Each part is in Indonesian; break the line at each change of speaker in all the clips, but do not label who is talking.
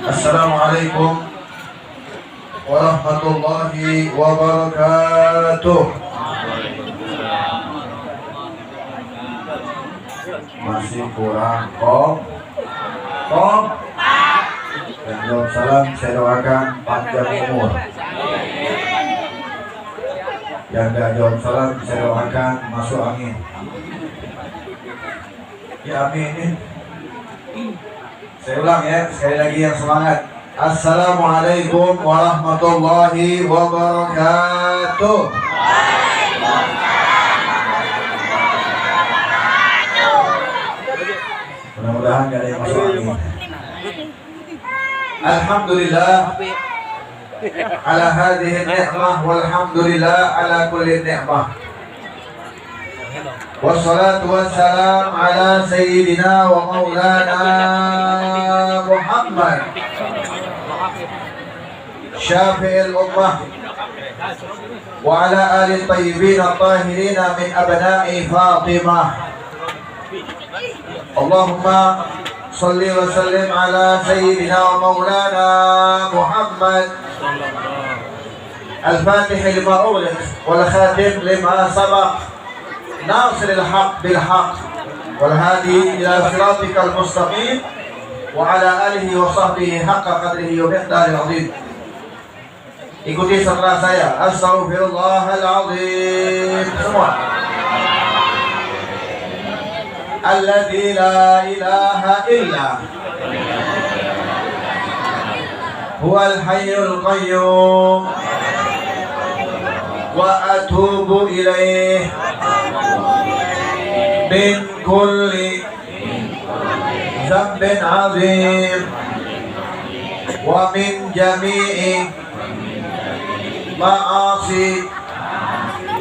Assalamualaikum warahmatullahi wabarakatuh. Masih kurang kok. Dan jawab salam saya doakan panjang umur. Yang gak jawab salam saya doakan masuk angin. Ya amin. Saya ulang ya, sekali lagi yang semangat. Assalamualaikum warahmatullahi wabarakatuh. Mudah-mudahan gak ada yang masuk angin. Alhamdulillah ala hadhihi ni'mah walhamdulillah ala kulli ni'mah. Wassalatu wassalam ala sayyidina wa maulana Muhammad syafi'il ummah wa ala ali tayyibin at-tahirin min abna'i Fatimah. Allahumma salli wa sallim ala sayyidina wa maulana Muhammad al-fatih lima ughliq wal khatim lima sabaq nasir al-haq bil haq wal hadi ila siratikal mustaqim wa ala alihi wa sahbihi haqqa qadrihi wa miqdaril azim. Ikuti setelah saya. Astaghfirullahal azim. Semua. Alladzi la ilaha illa huwal hayyul qayyum wa atubu ilaih min kulli dzambin azim wa min jami'i ma'asi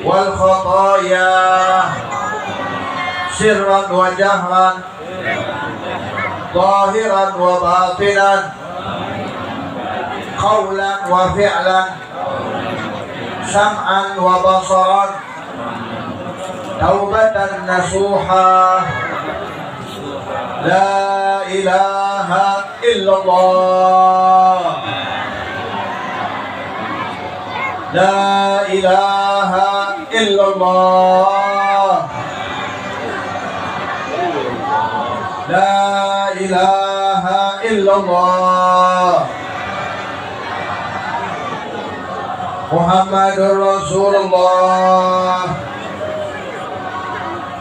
wal khataya sirran wa jahran zahiran wa batinan qawlan wa fi'lan sam'an wa basaran taubatan nasuha. La ilaha illallah, la ilaha illallah, la ilaha illallah, Muhammadur Rasulullah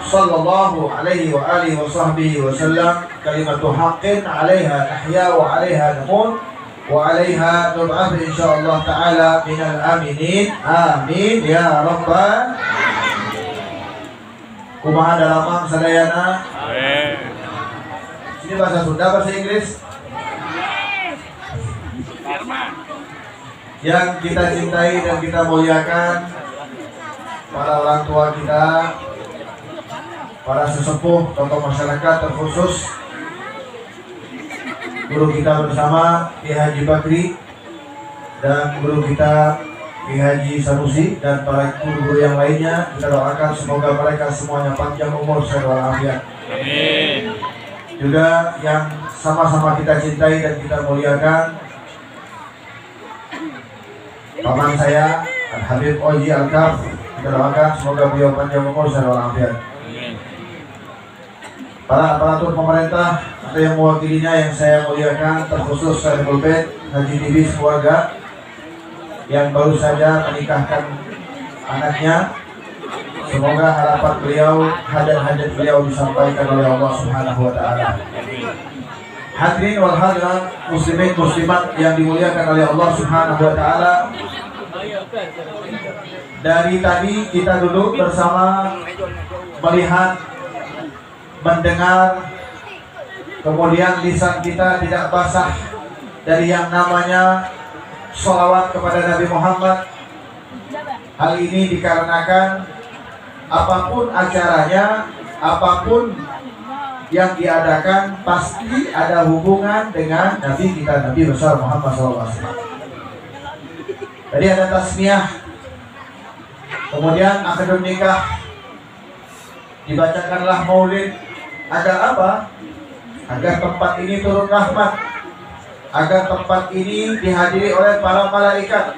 sallallahu alaihi wa alihi wa sahbihi wa sallam. Kalimatu haqqin 'alaiha nahya wa 'alaiha namut wa 'alaiha nub'ath insyaallah taala minal aminin. Amin ya rabbal. Kumaha dalamang sadayana? Ini bahasa Sunda, bahasa Inggris? Yang kita cintai dan kita muliakan, para orang tua kita, para sesepuh, tokoh masyarakat, terkhusus guru kita bersama Ki Haji Bakri dan guru kita Ki Haji Sanusi dan para guru-guru yang lainnya. Kita doakan semoga mereka semuanya panjang umur sehat walafiat. Amin. Juga yang sama-sama kita cintai dan kita muliakan, paman saya Habib Oji Al-Kaf, kita doakan semoga beliau panjang umur sehat walafiat. Para aparatur pemerintah atau yang mewakilinya yang saya muliakan, terkhusus saya Bait Haji Dibis keluarga yang baru saja menikahkan anaknya. Semoga harapan beliau, hajat-hajat beliau disampaikan oleh Allah Subhanahu wa taala. Hadirin wal hadirat, muslimin muslimat yang dimuliakan oleh Allah Subhanahu wa taala. Dari tadi kita duduk bersama melihat, mendengar, kemudian lisan kita tidak basah dari yang namanya sholawat kepada Nabi Muhammad. Hal ini dikarenakan apapun acaranya, apapun yang diadakan pasti ada hubungan dengan Nabi kita, Nabi besar Muhammad SAW. Tadi ada tasmiyah, kemudian akad nikah, dibacakanlah maulid. Agar apa? Agar tempat ini turun rahmat. agar tempat ini dihadiri oleh para malaikat,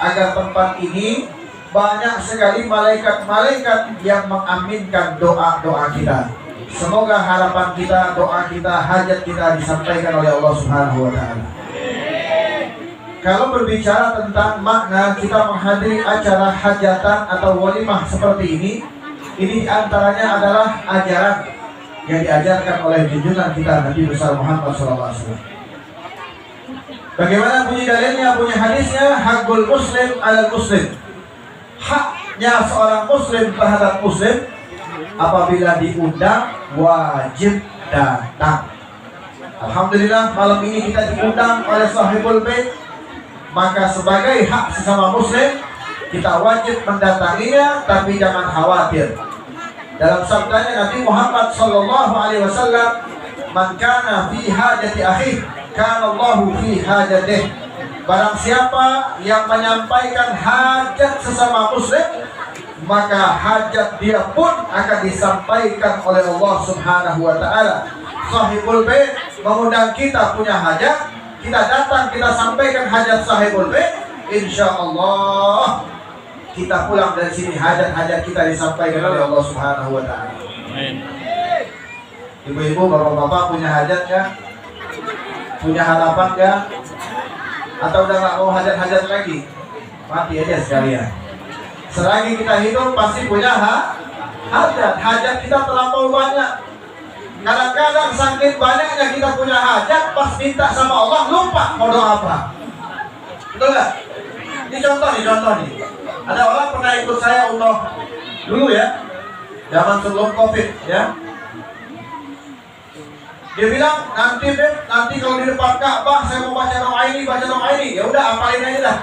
agar tempat ini banyak sekali malaikat-malaikat yang mengaminkan doa-doa kita. Semoga harapan kita, doa kita, hajat kita disampaikan oleh Allah Subhanahu wa Ta'ala. Kalau berbicara tentang makna kita menghadiri acara hajatan atau walimah seperti ini diantaranya adalah ajaran yang diajarkan oleh junjungan kita Nabi besar Muhammad SAW. Bagaimana bunyi dalilnya, bunyi hadisnya? Hakul muslim alal muslim. Haknya seorang muslim terhadap muslim, apabila diundang wajib datang. Alhamdulillah malam ini kita diundang oleh sahibul bait, maka sebagai hak sesama muslim kita wajib mendatanginya, tapi jangan khawatir. Dalam sabdanya Nabi Muhammad SAW, "Man kana fi hajati akhihi, kana Allahu fi hajatih." Barang siapa yang menyampaikan hajat sesama muslim, maka hajat dia pun akan disampaikan oleh Allah Subhanahu wa Ta'ala. Sahibul bait mengundang kita punya hajat, kita datang, kita sampaikan hajat sahibul bait, insya Allah kita pulang dari sini hajat-hajat kita disampaikan oleh Allah Subhanahu wa Ta'ala. Ibu-ibu, bapak-bapak punya hajat ya? Punya harapan ya? Atau udah gak mau hajat-hajat lagi? Mati aja sekalian. Selagi kita hidup pasti punya hajat. Hajat kita terlampau banyak. Kadang-kadang saking banyaknya kita punya hajat, pas minta sama Allah lupa mau doa apa. Betul gak? Ini contoh nih. Ada orang pernah ikut saya umroh dulu ya, zaman sebelum COVID ya. Dia bilang, nanti kalau di depan Ka'bah saya mau baca doa ini. Ya udah, apalin aja dah.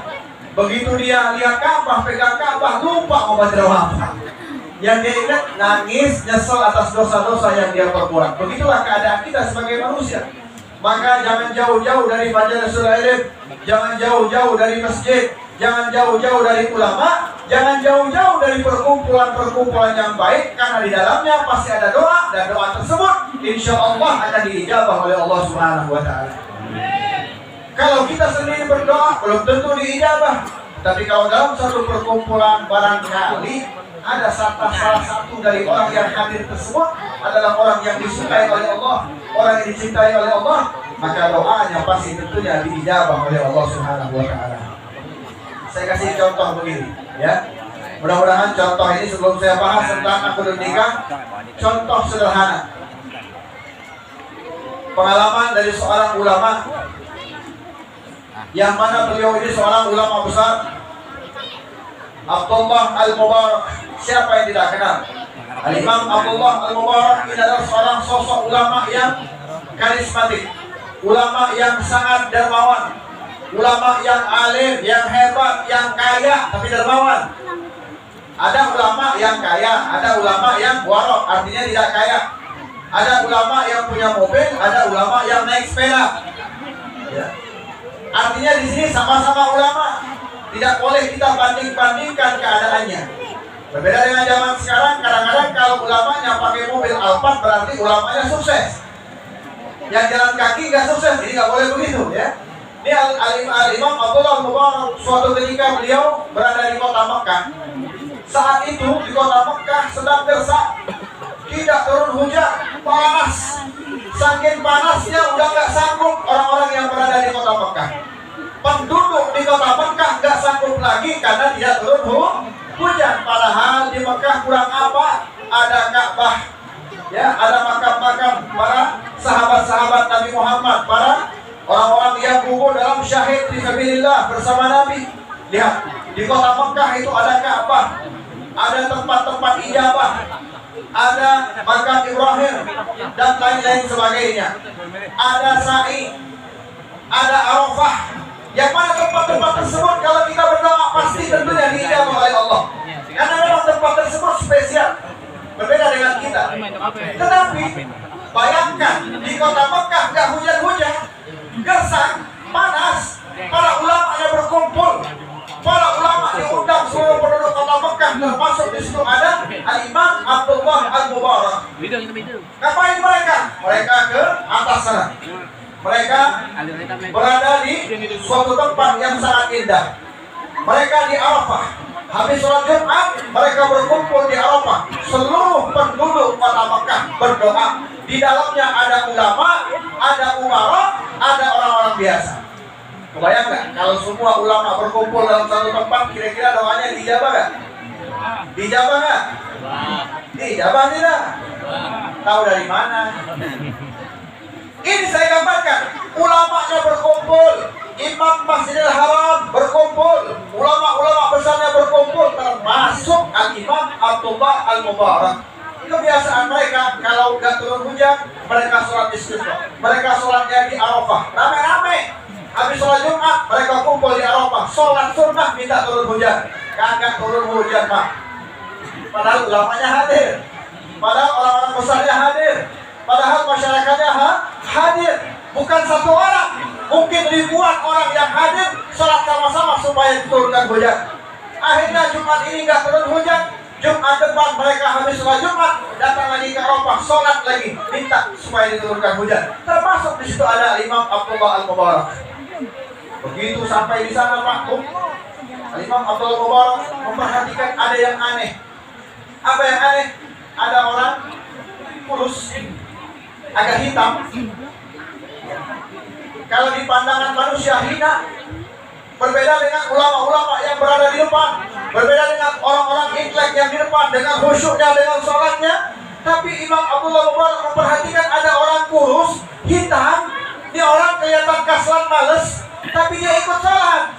Begitu dia lihat Ka'bah, pegang Ka'bah, lupa mau baca doa apa. Yang dia ingat, nangis, nyesel atas dosa-dosa yang dia perbuat. Begitulah keadaan kita sebagai manusia. Maka jangan jauh-jauh dari majalisul ilm, jangan jauh-jauh dari masjid, jangan jauh-jauh dari ulama, jangan jauh-jauh dari perkumpulan yang baik, karena di dalamnya pasti ada doa, dan doa tersebut insya Allah akan diijabah oleh Allah Subhanahu wa Ta'ala. Kalau kita sendiri berdoa belum tentu diijabah, tapi kalau dalam satu perkumpulan barangkali ada salah satu dari orang yang hadir tersebut adalah orang yang disukai oleh Allah, orang yang dicintai oleh Allah, maka doanya pasti tentunya diijabah oleh Allah Subhanahu wa Ta'ala. Saya kasih contoh begini ya. Mudah-mudahan contoh ini sebelum saya bahas tentang akad nikah, contoh sederhana. Pengalaman dari seorang ulama, yang mana beliau ini seorang ulama besar, Abdullah Al-Mubarak. Siapa yang tidak kenal? Al-Imam Abdullah Al-Mubarak ini adalah seorang sosok ulama yang karismatik, ulama yang sangat dermawan, ulama yang alim, yang hebat, yang kaya tapi dermawan. Ada ulama yang kaya, ada ulama yang warok, artinya tidak kaya. Ada ulama yang punya mobil, ada ulama yang naik sepeda. Ya. Artinya di sini sama-sama ulama. Tidak boleh kita banding-bandingkan keadaannya. Berbeda dengan zaman sekarang, kadang-kadang kalau ulamanya pakai mobil Alphard berarti ulamanya sukses. Yang jalan kaki nggak sukses, ini nggak boleh begitu ya. Ini Al-Imam Abdullah Mubarak, suatu ketika beliau berada di kota Mekah. Saat itu di kota Mekah sedang dersak, tidak turun hujan, panas. Saking panasnya udah nggak sanggup orang-orang yang berada di kota Mekah. Penduduk di kota Mekah nggak sanggup lagi karena tidak turun hujan. Padahal di Mekah kurang apa? Ada Ka'bah, ya, ada makam-makam para sahabat-sahabat Nabi Muhammad, para orang-orang yang gugur dalam syahid di sabilillah bersama Nabi. Lihat, di kota Mekah itu ada Ka'bah, ada tempat-tempat ijabah, ada makam Ibrahim dan lain-lain sebagainya. Ada sa'i, ada Arafah. Yang mana tempat-tempat tersebut kalau kita berdoa pasti tentunya diijabah oleh Allah. Karena memang tempat tersebut spesial, berbeda dengan kita. Tetapi bayangkan di kota Mekah nggak hujan-hujan, gersang, panas, para ulama yang berkumpul, para ulama diundang seluruh penduduk kota Mekah, termasuk di situ ada Al-Imam Abdullah Al-Mubarak. Ngapain mereka? Mereka ke atas sana. Mereka berada di suatu tempat yang sangat indah. Mereka di Arafah. Habis sholat Jumat, mereka berkumpul di Arafah. Seluruh penduduk kota Mekah berdoa. Di dalamnya ada ulama, ada umara, ada orang-orang biasa. Kebayang nggak kalau semua ulama berkumpul dalam satu tempat, kira-kira doanya dijabah nggak? Dijabah nggak? Dijabah tidak? Tahu dari mana? Ini saya gambarkan. Ulamanya berkumpul, Imam Masjidil Haram berkumpul, ulama-ulama besarnya berkumpul, termasuk Al-Imam Abdullah Al-Mubarak. Kebiasaan mereka kalau nggak turun hujan, mereka sholat istisqa. Mereka sholatnya di Arafah, rame-rame. Habis sholat Jumat, mereka kumpul di Arafah, sholat sunnah minta turun hujan. Kagak turun hujan, Pak. Padahal ulamanya hadir, padahal orang-orang besarnya hadir, padahal masyarakatnya hadir. Bukan satu orang, mungkin ribuan orang yang hadir sholat sama-sama supaya diturunkan hujan. Akhirnya Jumat ini nggak turun hujan. Jumat depan mereka habis sholat Jumat, datang lagi ke Arafah, sholat lagi, minta supaya diturunkan hujan. Termasuk di situ ada Imam Abdullah Al-Mubarak. Begitu sampai di sana Pak, Imam Abdullah Al-Mubarak memperhatikan ada yang aneh. Apa yang aneh? Ada orang kurus, agak hitam. Kalau di pandangan manusia hina, berbeda dengan ulama-ulama yang berada di depan, berbeda dengan orang-orang intelek yang di depan dengan khusyuknya, dengan sholatnya. Tapi Imam Abdullah Mubarak memperhatikan ada orang kurus, hitam. Ini orang kelihatan kaslan, males, tapi dia ikut sholat.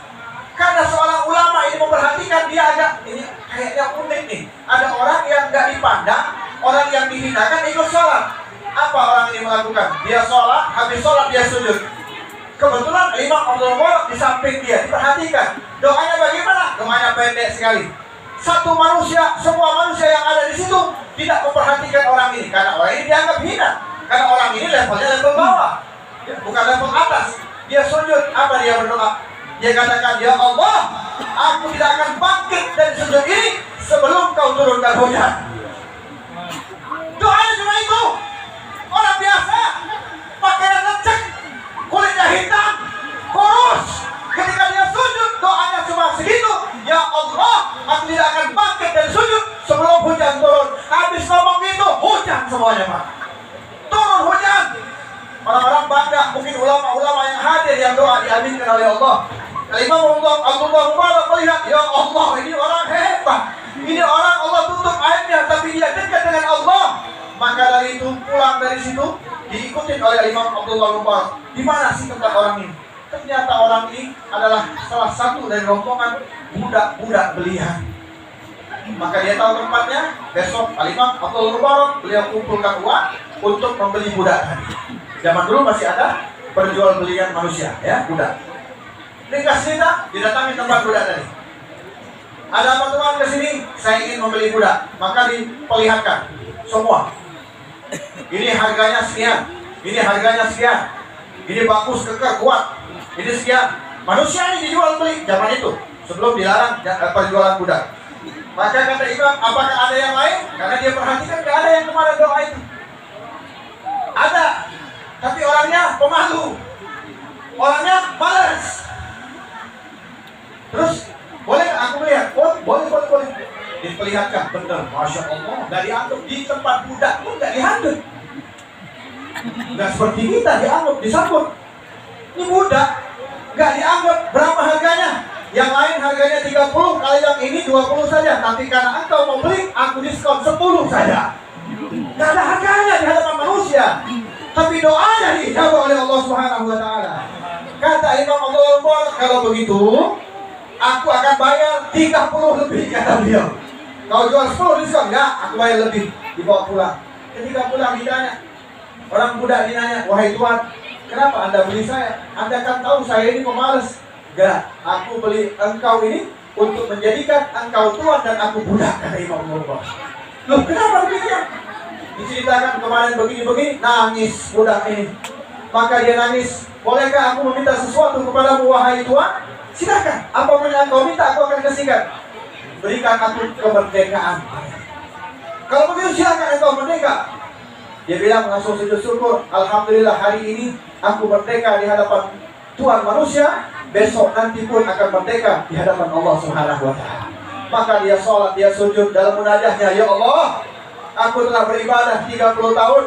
Karena seorang ulama ini memperhatikan, dia agak ini kayaknya unik nih. Ada orang yang nggak dipandang, orang yang dihinakan ikut sholat. Apa orang ini melakukan? Dia sholat, habis sholat dia sujud. Kebetulan Imam Abdullah Mubarak di samping dia, diperhatikan. Doanya bagaimana? Doanya pendek sekali. Satu manusia, semua manusia yang ada di situ tidak memperhatikan orang ini, karena orang ini dianggap hina. Karena orang ini levelnya level bawah, bukan level atas. Dia sujud, apa dia berdoa? Dia katakan, ya Allah, aku tidak akan bangkit dari sujud ini sebelum kau turunkan hujan. Doanya cuma itu. Orang biasa, pakaian lecek, kulitnya hitam, kurus. Ketika dia sujud, doanya cuma segitu. Ya Allah, aku tidak akan bangkit dari sujud sebelum hujan turun. Habis ngomong gitu, hujan semuanya, Pak. Turun hujan. Orang-orang bangga, mungkin ulama-ulama yang hadir yang doa diaminkan oleh Allah. Imam Abdullah Mubarak melihat, ya Allah, ini orang hebat. Ini orang Allah tutup aibnya, tapi dia dekat dengan Allah. Maka dari itu pulang dari situ diikuti oleh Imam Abdullah Mubarak. Di mana sih tempat orang ini? Ternyata orang ini adalah salah satu dari rombongan budak-budak belian. Maka dia tahu tempatnya. Besok Imam Abdullah Mubarak beliau kumpulkan uang untuk membeli budak tadi. Zaman dulu masih ada perjual belian manusia, ya, budak. Ringkas cerita, didatangi tempat budak tadi. Ada apa tuan ke sini? Saya ingin membeli budak. Maka diperlihatkan semua. Ini harganya sekian, ini harganya sekian, ini bagus, kekar, kuat, ini sekian. Manusia ini dijual beli zaman itu sebelum dilarang perjualan budak. Maka kata Imam, apakah ada yang lain? Karena dia perhatikan tidak ada yang kemarin doa itu. Ada, tapi orangnya pemalu, orangnya malas. Terus boleh aku melihat? Oh, boleh. Diperlihatkan, benar, Masya Allah, nggak dianggap di tempat budak pun nggak dianggap. Nggak seperti kita dianggap, disambut. Ini budak, nggak dianggap. Berapa harganya? Yang lain harganya 30, kalau yang ini 20 saja. Tapi karena engkau mau beli, aku diskon 10 saja. Nggak ada harganya di hadapan manusia. Tapi doanya dijawab oleh Allah Subhanahu Wa Taala. Kata Imam Abdullah Mubarak, kalau begitu, aku akan bayar 30 lebih, kata beliau. Kau jual 10 diskon, enggak, aku bayar lebih, dibawa pulang. Ketika pulang ditanya, orang budak ditanya, wahai tuan, kenapa anda beli saya? Anda kan tahu saya ini pemalas. Enggak, aku beli engkau ini untuk menjadikan engkau tuan dan aku budak, kata Imam Mubarak. Loh, kenapa begitu? Diceritakan kemarin begini-begini, nangis budak ini. Maka dia nangis, bolehkah aku meminta sesuatu kepadamu wahai tuan? Silakan, apapun yang kau minta aku akan kasihkan. Berikan aku kemerdekaan. Kalau begitu silakan engkau merdeka. Dia bilang langsung sujud syukur, alhamdulillah hari ini aku merdeka di hadapan Tuhan manusia, besok nanti pun akan merdeka di hadapan Allah Subhanahu wa taala. Maka dia sholat, dia sujud dalam munajatnya, ya Allah, aku telah beribadah 30 tahun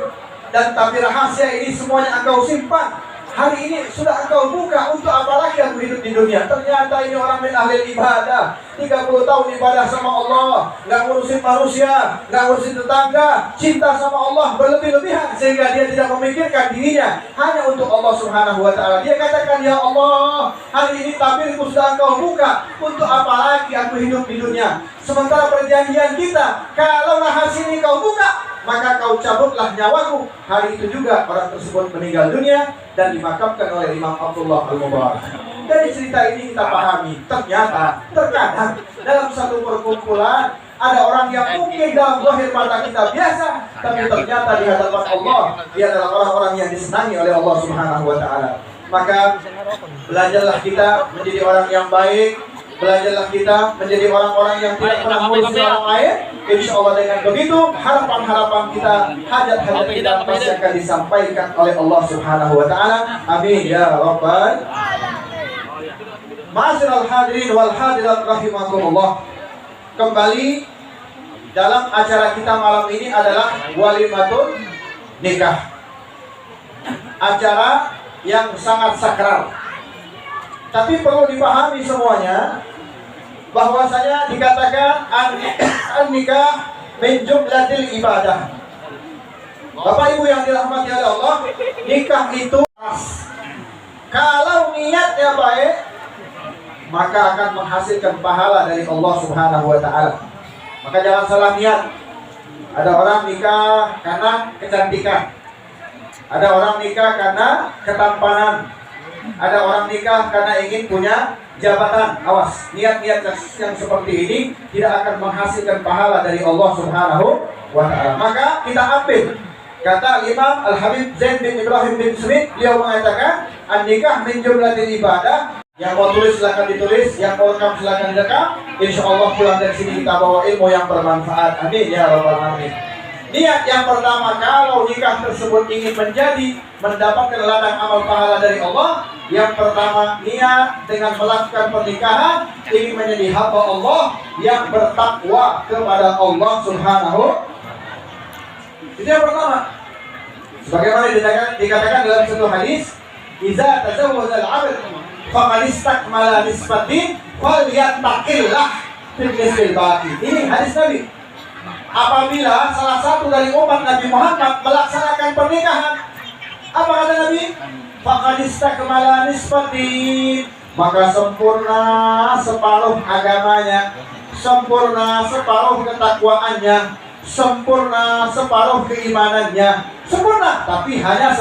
dan tapi rahasia ini semuanya Engkau simpan. Hari ini sudah Engkau buka, untuk apa lagi aku hidup di dunia? Ternyata ini orang min ahli ibadah, 30 tahun ibadah sama Allah, nggak ngurusin manusia, nggak ngurusin tetangga, cinta sama Allah berlebih-lebihan sehingga dia tidak memikirkan dirinya hanya untuk Allah Subhanahu wa taala. Dia katakan, ya Allah, hari ini tabirku sudah Engkau buka, untuk apa lagi aku hidup di dunia? Sementara perjanjian kita, kalau rahasia ini Kau buka, maka Kau cabutlah nyawaku. Hari itu juga orang tersebut meninggal dunia dan dimakamkan oleh Imam Abdullah Al-Mubarak. Dari cerita ini kita pahami, ternyata terkadang dalam satu perkumpulan ada orang yang mungkin dalam zahir mata kita biasa, tapi ternyata di hadapan Allah dia adalah orang-orang yang disenangi oleh Allah Subhanahu wa taala. Maka belajarlah kita menjadi orang yang baik, belajarlah kita menjadi orang-orang yang tidak pernah mengurusi orang lain. Insya Allah dengan begitu harapan-harapan kita, hajat-hajat kita pasti akan disampaikan oleh Allah Subhanahu wa taala. Amin ya rabbal. Ma'asyiral hadirin wal hadirat rahimakumullah. Kembali dalam acara kita malam ini adalah walimatul nikah. Acara yang sangat sakral. Tapi perlu dipahami semuanya bahwasanya dikatakan an-nikah min jumlatil ibadah. Bapak Ibu yang dirahmati oleh Allah, nikah itu kalau niatnya baik, maka akan menghasilkan pahala dari Allah Subhanahu wa taala. Maka jangan salah niat. Ada orang nikah karena kecantikan. Ada orang nikah karena ketampanan. Ada orang nikah karena ingin punya jabatan. Awas, niat-niat yang seperti ini tidak akan menghasilkan pahala dari Allah Subhanahu wa taala. Maka kita ambil kata Imam Al-Habib Zain bin Ibrahim bin Smith, beliau mengatakan an-nikah min jumlatil ibadah. Yang mau tulis silakan ditulis, yang mau rekam silakan direkam. Insya Allah pulang dari sini kita bawa ilmu yang bermanfaat. Amin ya rabbal alamin. Niat yang pertama, kalau nikah tersebut ingin mendapatkan ladang amal pahala dari Allah, yang pertama niat dengan melakukan pernikahan ingin menjadi hamba Allah yang bertakwa kepada Allah Subhanahu. Itu yang pertama. Sebagaimana dikatakan dalam satu hadis, "Idza tazawwaja al-'abd faqad istakmala nisbatin falyattaqillah fil nisbil baqi." Ini hadis Nabi. Apabila salah satu dari umat Nabi Muhammad melaksanakan pernikahan, apa kata Nabi? Faqad istakmala nisbatin, maka sempurna separuh agamanya, sempurna separuh ketakwaannya, sempurna separuh keimanannya, sempurna tapi hanya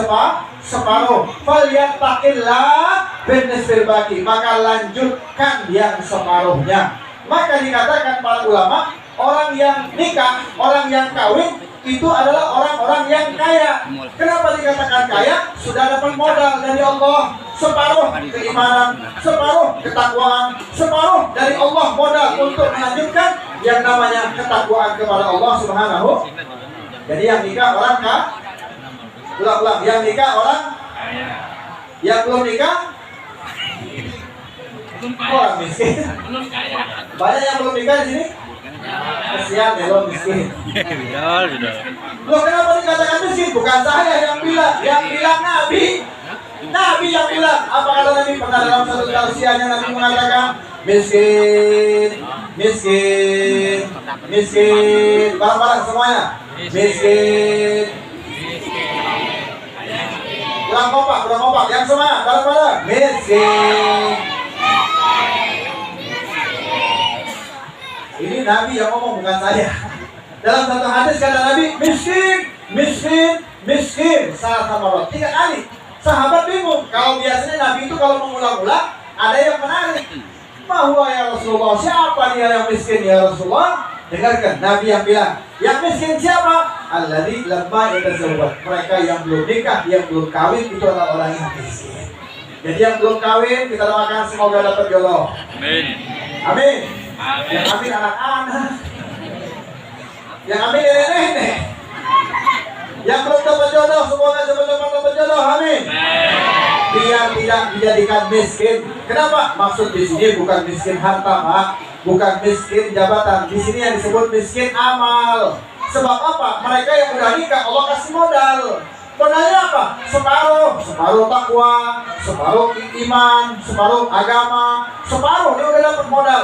separuh. Falyattaqillah bin nisbil baqi, maka lanjutkan yang separuhnya. Maka dikatakan para ulama, orang yang nikah, orang yang kawin itu adalah orang-orang yang kaya. Kenapa dikatakan kaya? Sudah dapat modal dari Allah, separuh keimanan, separuh ketakwaan, separuh dari Allah modal untuk melanjutkan yang namanya ketakwaan kepada Allah Subhanahu. Jadi yang nikah orang kaya, ulang-ulang, yang nikah orang, yang belum nikah orang miskin. Banyak yang belum nikah di sini. Kesian ya lo miskin. Lo kenapa dikatakan miskin? Bukan saya yang bilang Nabi. Nabi yang bilang. Apa kata Nabi? Pernah dalam satu tausiahnya Nabi mengatakan miskin, miskin, miskin. Barang-barang semuanya. Miskin. Kurang kompak. Yang semua barang-barang. Miskin. Ini Nabi yang ngomong, bukan saya. Dalam satu hadis kata Nabi, miskin, salah sama Allah 3 kali. Sahabat bingung. Kalau biasanya Nabi itu kalau mengulang-ulang ada yang menarik. Bahwa ya Rasulullah, siapa dia yang miskin ya Rasulullah? Dengarkan, Nabi yang bilang, yang miskin siapa? Alladzi lamma yatazawwaj. Mereka yang belum nikah, yang belum kawin, itu adalah orang yang miskin. Jadi yang belum kawin, kita doakan semoga dapat jodoh. Amin. Yang amin anak-anak, yang amin nenek-nenek. Yang belum dapat jodoh, semoga cepat-cepat dapat jodoh. Amin. Biar tidak dijadikan miskin. Kenapa? Maksud di sini bukan miskin harta, Pak. Bukan miskin jabatan. Di sini yang disebut miskin amal. Sebab apa? Mereka yang udah nikah Allah kasih modal. Modalnya apa? Separuh takwa, separuh iman, separuh agama, separuh dia udah dapat modal.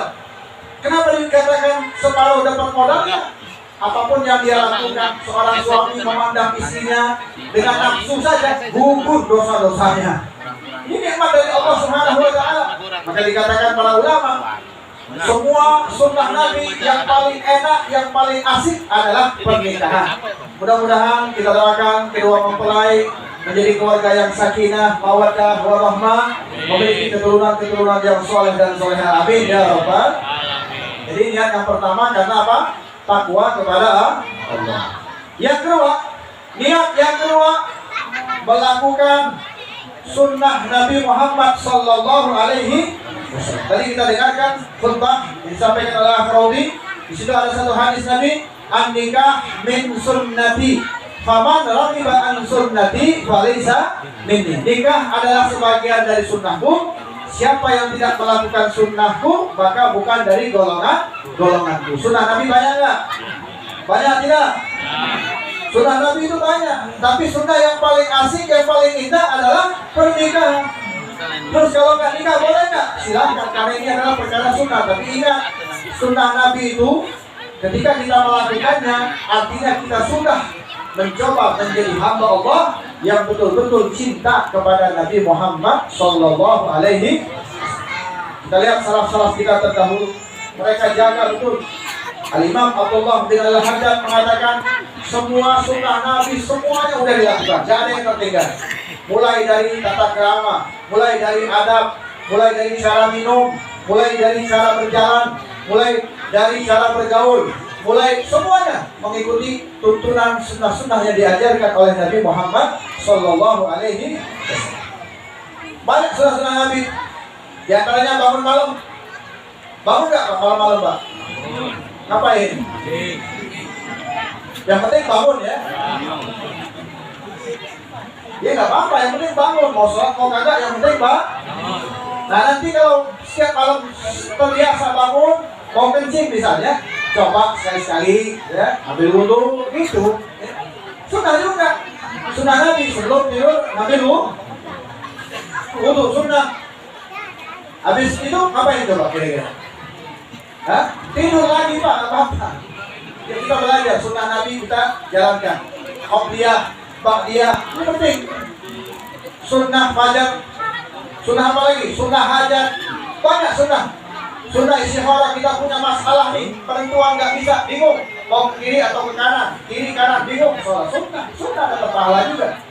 Kenapa dikatakan separuh dapat modalnya? Apapun yang dia lakukan, seorang suami memandang istrinya dengan nafsu saja, gugur dosa-dosanya. Ini nikmat dari Allah Subhanahu wa Ta'ala. Maka dikatakan para ulama, semua sunnah Nabi yang paling enak, yang paling asik adalah pernikahan. Mudah-mudahan kita doakan kedua mempelai menjadi keluarga yang sakinah, mawaddah, warahmah, memiliki keturunan-keturunan yang soleh dan solehah. Amin ya rabbal. Jadi niat yang pertama karena apa? Takwa kepada Allah. Yang kedua, niat yang kedua melakukan sunnah Nabi Muhammad Sallallahu Alaihi Wasallam. Tadi kita dengarkan khutbah yang disampaikan oleh Akhraudi. Di situ ada satu hadis Nabi, "An-nikah min sunnati, faman raghiba an sunnati falaysa minni." Nikah adalah sebagian dari sunnahku. Siapa yang tidak melakukan sunnahku maka bukan dari golonganku. Sunnah Nabi banyak nggak? Banyak tidak? Sunnah Nabi itu banyak. Tapi sunnah yang paling asik, yang paling indah adalah pernikahan. Terus kalau nggak nikah boleh nggak? Silahkan, karena ini adalah perkara sunnah. Tapi ingat, sunnah Nabi itu ketika kita melakukannya, artinya kita sudah mencoba menjadi hamba Allah yang betul-betul cinta kepada Nabi Muhammad Sallallahu Alaihi Wasallam. Kita lihat salaf-salaf kita terdahulu, mereka jaga betul. Al-Imam Abdullah bin Al-Haddad mengatakan semua sunnah Nabi semuanya udah dilakukan, jangan ada yang tertinggal. Mulai dari tata krama, mulai dari adab, mulai dari cara minum, mulai dari cara berjalan, mulai dari cara bergaul, mulai semuanya mengikuti tuntunan sunnah-sunnah yang diajarkan oleh Nabi Muhammad Sallallahu Alaihi Wasallam. Banyak sunnah-sunnah Nabi. Di antaranya bangun malam. Bangun nggak malam-malam, Pak? Ngapain? Yang penting bangun ya. Ya nggak apa-apa, yang penting bangun. Mau sholat mau kagak, yang penting Pak. Nah nanti kalau setiap malam terbiasa bangun, mau kencing misalnya, coba sekali-sekali ya ambil wudhu gitu. Sunnah juga. Sunnah Nabi sebelum tidur ambil wudhu sunnah. Habis itu ngapain coba kira-kira? Hah? Tidur lagi Pak, apa-apa. Ya, kita belajar sunnah Nabi, kita jalankan. Qobliyah, ba'diyah, ini penting. Sunnah fajar, sunnah apa lagi? Sunnah hajat, banyak sunnah. Sunnah istikharah, kita punya masalah nih, penentuan nggak bisa, bingung mau ke kiri atau ke kanan, kiri kanan bingung. Soal sunnah dapat pahala juga.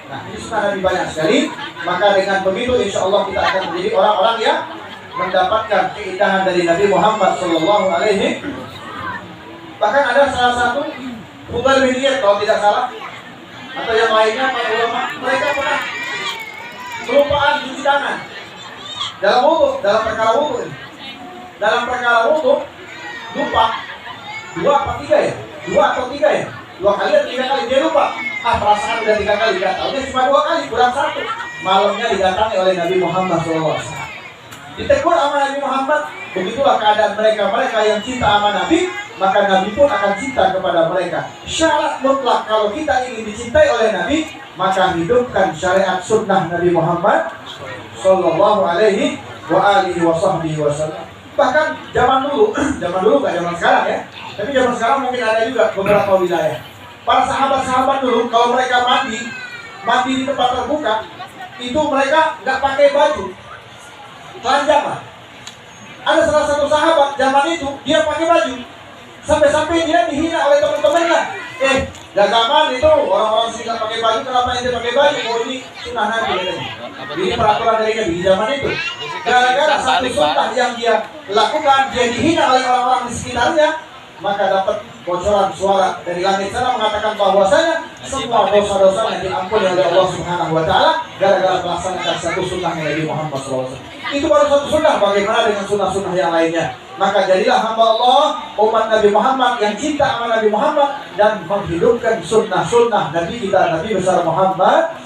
Nah ini sunnah Nabi banyak sekali. Maka dengan begitu insya Allah kita akan menjadi orang-orang yang mendapatkan keindahan dari Nabi Muhammad Sallallahu Alaihi. Bahkan ada salah satu Fudail bin Iyad kalau tidak salah, atau yang lainnya para ulama, mereka pernah kelupaan cuci tangan dalam wudhu, dalam perkara wudhu. Dalam perkara wudhu lupa 2 atau 3 ya, 2 atau 3 ya, 2 kali atau 3 kali dia lupa. Perasaan udah 3 kali, gak tahu dia cuma 2 kali, kurang 1. Malamnya didatangi oleh Nabi Muhammad SAW. Ditegur sama Nabi Muhammad, begitulah keadaan mereka yang cinta sama Nabi, maka Nabi pun akan cinta kepada mereka. Syarat mutlak kalau kita ingin dicintai oleh Nabi, maka hidupkan syariat sunnah Nabi Muhammad Sallallahu Alaihi Wasallam. Bahkan zaman dulu gak zaman sekarang ya, tapi zaman sekarang mungkin ada juga beberapa wilayah. Para sahabat-sahabat dulu kalau mereka mandi di tempat terbuka, itu mereka nggak pakai baju, telanjang lah. Ada salah satu sahabat zaman itu dia pakai baju, sampai-sampai dia dihina oleh teman-temannya. Zaman itu orang-orang sini nggak pakai baju, kenapa ente pakai baju? Oh ini sunnah Nabi katanya. Ini peraturan dari Nabi di zaman itu. Gara-gara satu sunnah yang dia lakukan, dia dihina oleh orang-orang di sekitarnya. maka dapat bocoran suara dari langit sana mengatakan bahwasanya semua dosa-dosa yang diampuni oleh Allah Subhanahu wa taala gara-gara melaksanakan satu sunnah Nabi Muhammad SAW. Itu baru satu sunnah, bagaimana dengan sunnah-sunnah yang lainnya? Maka jadilah hamba Allah, umat Nabi Muhammad yang cinta sama Nabi Muhammad dan menghidupkan sunnah-sunnah Nabi kita, Nabi besar Muhammad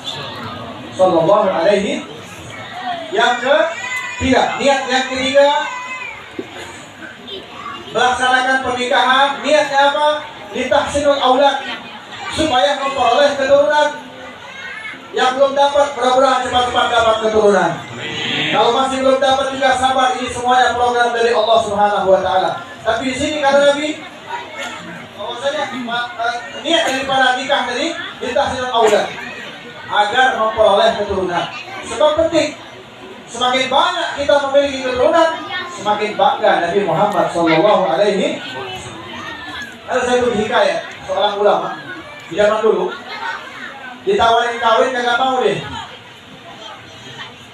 Sallallahu Alaihi. Yang ketiga, niat yang ketiga, melaksanakan pernikahan. Niatnya apa? Litahsinul aulad, supaya memperoleh keturunan. Yang belum dapat, mudah-mudahan cepat-cepat dapat keturunan. Kalau masih belum dapat juga sabar, ini semuanya program dari Allah Subhanahu wa taala. Tapi di sini kata Nabi bahwasanya niat daripada nikah tadi litahsinul aulad, agar memperoleh keturunan. Sebab penting, semakin banyak kita memiliki keturunan, semakin bangga Nabi Muhammad Sallallahu Alaihi. Ada satu hikayat seorang ulama di zaman dulu, ditawarin kawin kagak mau deh.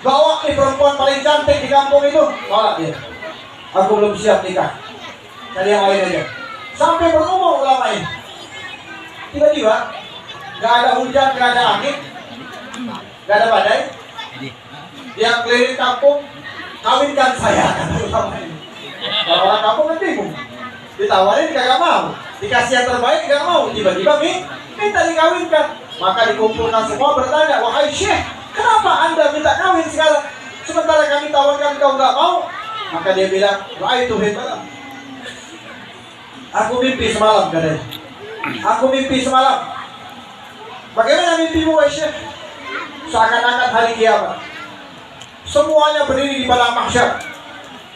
Bawa nih perempuan paling cantik di kampung itu, tolak dia. Aku belum siap nikah, cari yang lain aja. Sampai berumur ulama ini. Tiba-tiba gak ada hujan, gak ada angin, gak ada badai. Dia keliling kampung, kawinkan saya, kata ulama ini. Orang kampung kan bingung, ditawarin kagak mau, dikasih yang terbaik gak mau. Tiba-tiba minta dikawinkan. Maka dikumpulkan semua bertanya, wahai syekh, kenapa anda minta kawin sekarang? Sementara kami tawarkan kau gak mau. Maka dia bilang, ra'aituhu malam. Aku mimpi semalam, katanya. Aku mimpi semalam. Bagaimana mimpimu, wahai syekh? Seakan-akan hari kiamat. Semuanya berdiri di padang mahsyar.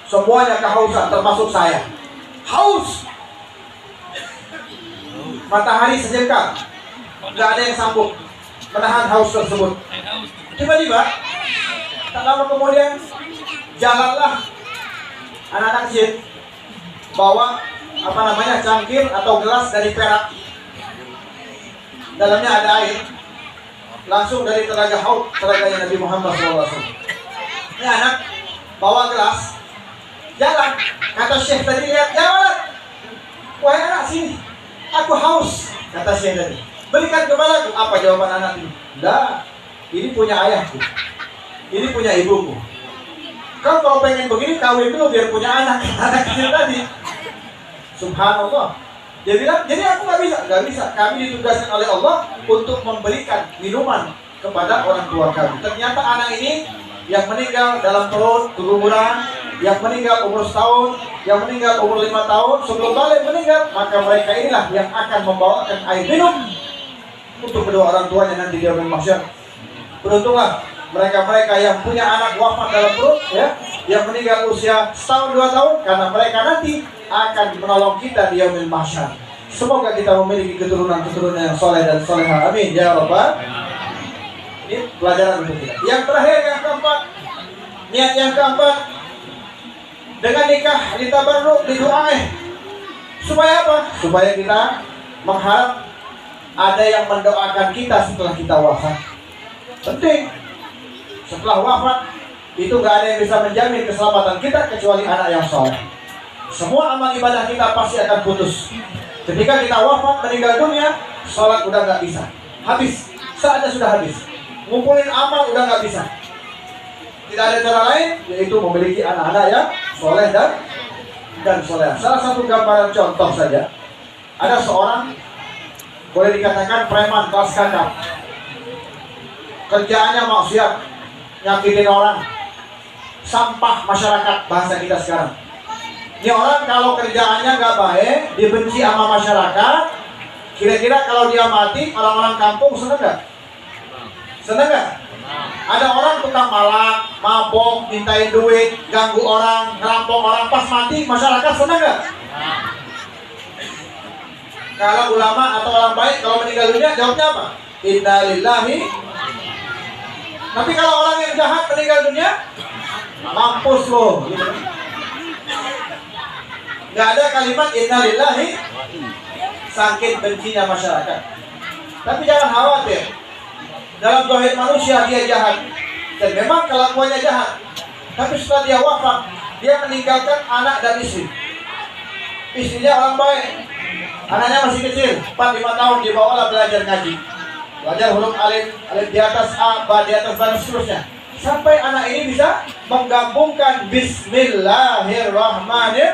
Semuanya kehausan, termasuk saya. Haus. Matahari sejengkal, nggak ada yang sanggup menahan haus tersebut. Tiba-tiba, tak lama kemudian jalanlah anak-anak kecil bawa cangkir atau gelas dari perak. Dalamnya ada air, langsung dari telaga haud, telaganya Nabi Muhammad SAW. Ini anak bawa gelas, jalan. Kata syekh tadi, lihat jalan. Wahai anak, sini, aku haus. Kata syekh tadi, berikan kepadaku. Apa jawaban anak ini? Enggak, ini punya ayahku, ini punya ibuku. Kau kalau pengen begini, kawin dulu biar punya anak. Anak kecil tadi. Subhanallah. Dia bilang, jadi aku nggak bisa. Kami ditugaskan oleh Allah untuk memberikan minuman kepada orang tua kami. Ternyata anak ini yang meninggal dalam perut keguguran, yang meninggal umur setahun, yang meninggal umur 5 tahun, sebelum balik meninggal, maka mereka inilah yang akan membawakan air minum untuk kedua orang tuanya nanti di yaumul mahsyar. Beruntunglah mereka-mereka yang punya anak wafat dalam perut, ya, yang meninggal usia setahun 2 tahun, karena mereka nanti akan menolong kita di yaumul mahsyar. Semoga kita memiliki keturunan-keturunan yang soleh dan soleha. Amin ya rabbal. Ini pelajaran untuk kita. Yang terakhir, yang keempat, niat yang keempat, dengan nikah ditabarruk, didoain. Supaya apa? Supaya kita mengharap ada yang mendoakan kita setelah kita wafat. Penting. Setelah wafat itu gak ada yang bisa menjamin keselamatan kita kecuali anak yang soleh. Semua amal ibadah kita pasti akan putus. Ketika kita wafat, meninggal dunia, sholat udah gak bisa, habis, saatnya sudah habis. Ngumpulin amal udah gak bisa. Tidak ada cara lain, yaitu memiliki anak-anak yang soleh dan soleh. Salah satu gambaran contoh saja, ada seorang, boleh dikatakan preman kelas kakap. Kerjaannya maksiat, nyakitin orang, sampah masyarakat bahasa kita sekarang. Ini orang kalau kerjaannya nggak baik, dibenci sama masyarakat, kira-kira kalau dia mati, orang-orang kampung seneng nggak? Seneng nggak? Ada orang tukang malak, mabok, mintain duit, ganggu orang, ngerampok orang, pas mati, masyarakat seneng nggak? Kalau ulama atau orang baik, kalau meninggal dunia, jawabnya apa? Inna lillahi. Tapi kalau orang yang jahat meninggal dunia, mampus loh. Gitu. Gak ada kalimat innalillahi, saking bencinya masyarakat. Tapi jangan khawatir, dalam zahir manusia dia jahat, dan memang kelakuannya jahat. Tapi setelah dia wafat, dia meninggalkan anak dan istri. istrinya orang baik, anaknya masih kecil, 4-5 tahun, dibawalah belajar ngaji, belajar huruf alif, alif di atas A, ba di atas ba, dan seterusnya. Sampai anak ini bisa menggabungkan Bismillahirrahmanirrahim.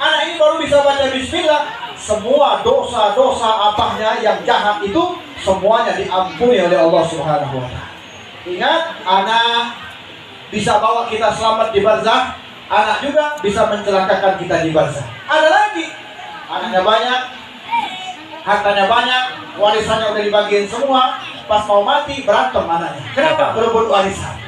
Anak ini baru bisa baca Bismillah, semua dosa-dosa apanya yang jahat itu semuanya diampuni oleh Allah Subhanahu wa Ta'ala. Ingat, anak bisa bawa kita selamat di barzakh, anak juga bisa mencelakakan kita di barzakh. Ada lagi, anaknya banyak, hartanya banyak, warisannya udah dibagiin semua, pas mau mati berantem anaknya. Kenapa? Berebut warisan.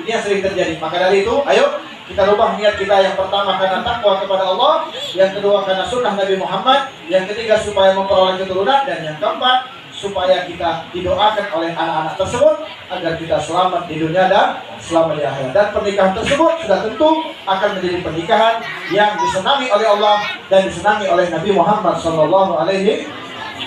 Ini yang sering terjadi. Maka dari itu, ayo kita rubah niat kita. Yang pertama karena takwa kepada Allah, yang kedua karena sunnah Nabi Muhammad, yang ketiga supaya memperoleh keturunan, dan yang keempat supaya kita didoakan oleh anak-anak tersebut agar kita selamat di dunia dan selamat di akhirat. Dan pernikahan tersebut sudah tentu akan menjadi pernikahan yang disenangi oleh Allah dan disenangi oleh Nabi Muhammad SAW.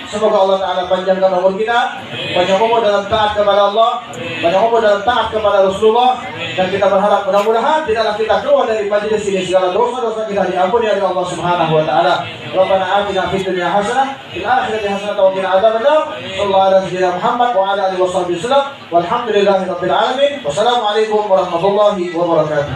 Semoga Allah Ta'ala panjangkan umur kita, banyak umur dalam taat kepada Allah, banyak umur dalam taat kepada Rasulullah, dan kita berharap mudah-mudahan tidaklah kita keluar dari majelis ini segala dosa-dosa kita diampuni oleh Allah Subhanahu wa Ta'ala. Rabbana atina fid dunya hasanah, fil akhirati hasanah wa qina adzabannar. Sallallahu ala sayyidina Muhammad wa ala alihi wasallam. Walhamdulillahi rabbil alamin. Wassalamualaikum warahmatullahi wabarakatuh.